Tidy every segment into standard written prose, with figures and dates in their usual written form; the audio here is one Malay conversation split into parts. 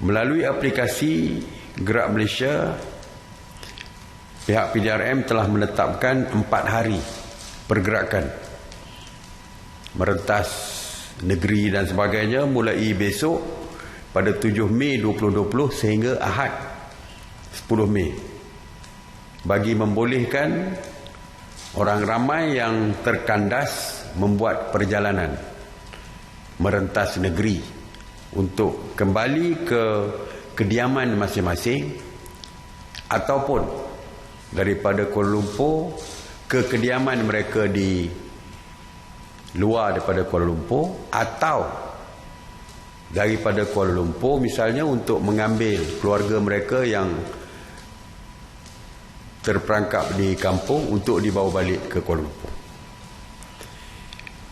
Melalui aplikasi Gerak Malaysia, pihak PDRM telah menetapkan 4 hari pergerakan merentas negeri dan sebagainya mulai besok pada 7 Mei 2020 sehingga Ahad 10 Mei, bagi membolehkan orang ramai yang terkandas membuat perjalanan merentas negeri untuk kembali ke kediaman masing-masing ataupun daripada Kuala Lumpur ke kediaman mereka di luar daripada Kuala Lumpur, atau daripada Kuala Lumpur misalnya untuk mengambil keluarga mereka yang terperangkap di kampung untuk dibawa balik ke Kuala Lumpur.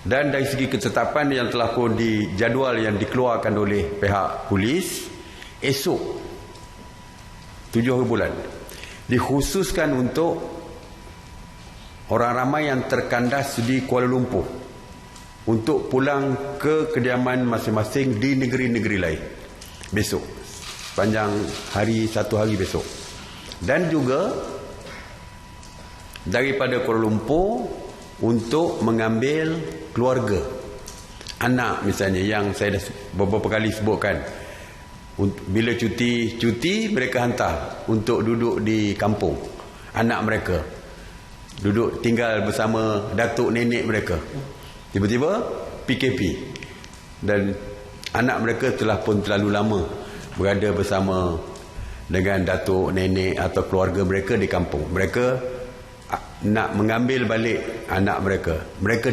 Dan dari segi ketetapan yang telah pun dijadual yang dikeluarkan oleh pihak polis, esok 7 bulan dikhususkan untuk orang ramai yang terkandas di Kuala Lumpur untuk pulang ke kediaman masing-masing di negeri-negeri lain besok, sepanjang hari, 1 hari besok. Dan juga daripada Kuala Lumpur untuk mengambil keluarga, anak misalnya, yang saya dah beberapa kali sebutkan, bila cuti mereka hantar untuk duduk di kampung, anak mereka duduk tinggal bersama datuk nenek mereka, tiba-tiba PKP dan anak mereka telah pun terlalu lama berada bersama dengan datuk nenek atau keluarga mereka di kampung. Mereka nak mengambil balik anak mereka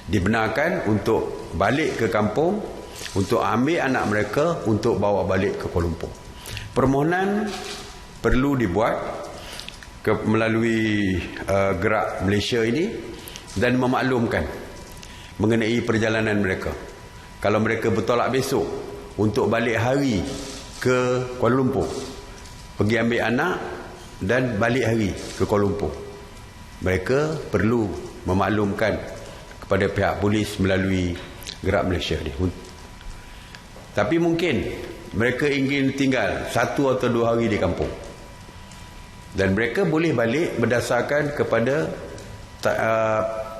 dibenarkan untuk balik ke kampung, untuk ambil anak mereka untuk bawa balik ke Kuala Lumpur. Permohonan perlu dibuat melalui Gerak Malaysia ini dan memaklumkan mengenai perjalanan mereka. Kalau mereka bertolak besok untuk balik hari ke Kuala Lumpur, pergi ambil anak dan balik hari ke Kuala Lumpur, mereka perlu memaklumkan kepada pihak polis melalui Gerak Malaysia ni. Tapi mungkin mereka ingin tinggal 1 atau 2 hari di kampung, dan mereka boleh balik berdasarkan kepada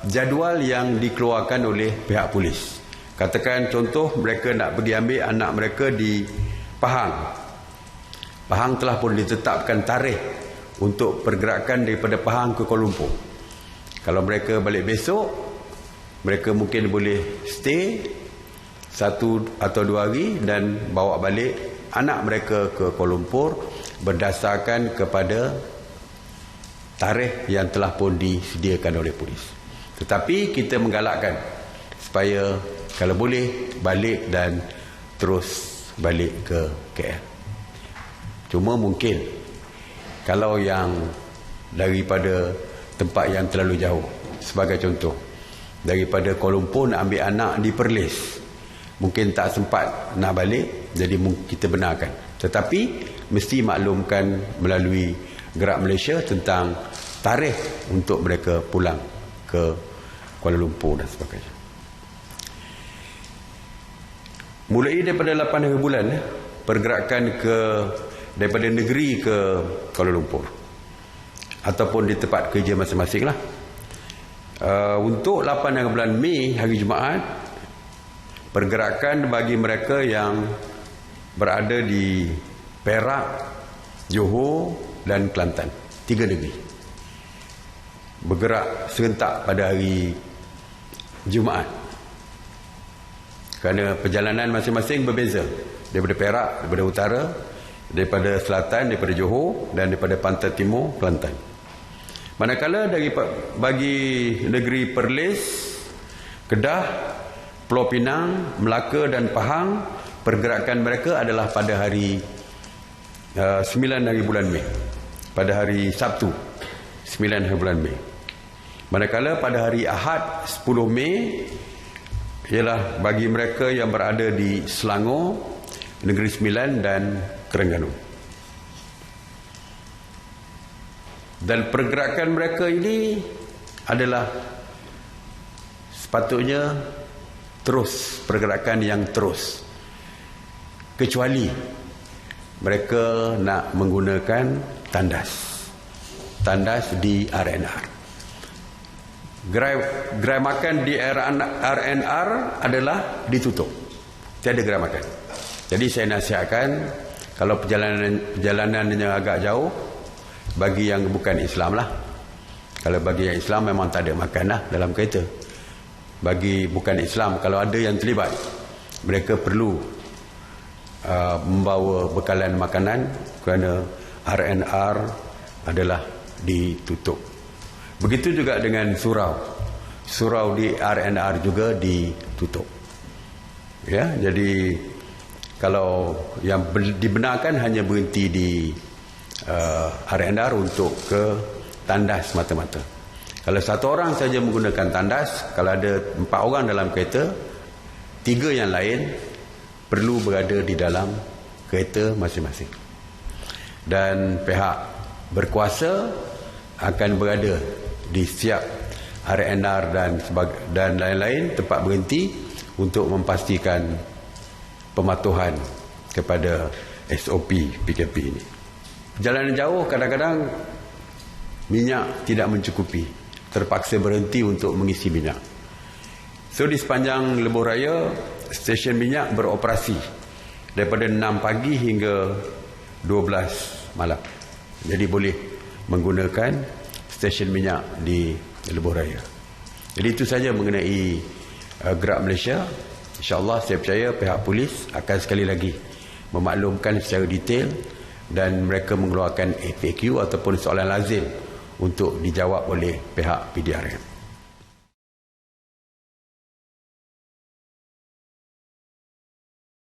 jadual yang dikeluarkan oleh pihak polis. Katakan contoh, mereka nak pergi ambil anak mereka di Pahang. Pahang telah pun ditetapkan tarikh untuk pergerakan daripada Pahang ke Kuala Lumpur. Kalau mereka balik besok, mereka mungkin boleh stay 1 atau 2 hari dan bawa balik anak mereka ke Kuala Lumpur berdasarkan kepada tarikh yang telah pun disediakan oleh polis. Tetapi kita menggalakkan supaya kalau boleh balik dan terus balik ke KL. Cuma mungkin kalau yang daripada tempat yang terlalu jauh, sebagai contoh daripada Kuala Lumpur nak ambil anak di Perlis, mungkin tak sempat nak balik, jadi kita benarkan. Tetapi mesti maklumkan melalui Gerak Malaysia tentang tarikh untuk mereka pulang ke Kuala Lumpur dan sebagainya. Mulai daripada 8 hari bulan, pergerakan daripada negeri ke Kuala Lumpur ataupun di tempat kerja masing-masing lah. Untuk 8 hari bulan Mei, hari Jumaat, pergerakan bagi mereka yang berada di Perak, Johor dan Kelantan, 3 negeri, bergerak serentak pada hari Jumaat. Kerana perjalanan masing-masing berbeza, daripada Perak, daripada utara, daripada selatan, daripada Johor dan daripada pantai timur Kelantan. Manakala bagi negeri Perlis, Kedah, Pulau Pinang, Melaka dan Pahang, pergerakan mereka adalah pada hari 9 hari bulan Mei, pada hari Sabtu 9 hari bulan Mei. Manakala pada hari Ahad 10 Mei ialah bagi mereka yang berada di Selangor, Negeri Sembilan dan Terengganu. Dan pergerakan mereka ini adalah sepatutnya terus, pergerakan yang terus. kecuali mereka nak menggunakan tandas di RNR. Gerai makan di RNR adalah ditutup, tiada gerai makan. Jadi saya nasihatkan, kalau perjalanannya agak jauh, bagi yang bukan Islam lah. Kalau bagi yang Islam memang tak ada makan lah dalam kereta. Bagi bukan Islam, kalau ada yang terlibat, mereka perlu membawa bekalan makanan, kerana RNR adalah ditutup. Begitu juga dengan surau di RNR juga ditutup. Ya, jadi kalau yang dibenarkan hanya berhenti di RNR untuk ke tandas mata-mata. Kalau satu orang saja menggunakan tandas, kalau ada 4 orang dalam kereta, 3 yang lain perlu berada di dalam kereta masing-masing. Dan pihak berkuasa akan berada di setiap RNR dan lain-lain tempat berhenti untuk memastikan pematuhan kepada SOP PKP ini. Perjalanan jauh kadang-kadang minyak tidak mencukupi, terpaksa berhenti untuk mengisi minyak. So di sepanjang lebuh raya, stesen minyak beroperasi daripada 6 pagi hingga 12 malam. Jadi boleh menggunakan stesen minyak di lebuh raya. Jadi itu saja mengenai Gerak Malaysia. InsyaAllah saya percaya pihak polis akan sekali lagi memaklumkan secara detail dan mereka mengeluarkan FAQ ataupun soalan lazim untuk dijawab oleh pihak PDRM.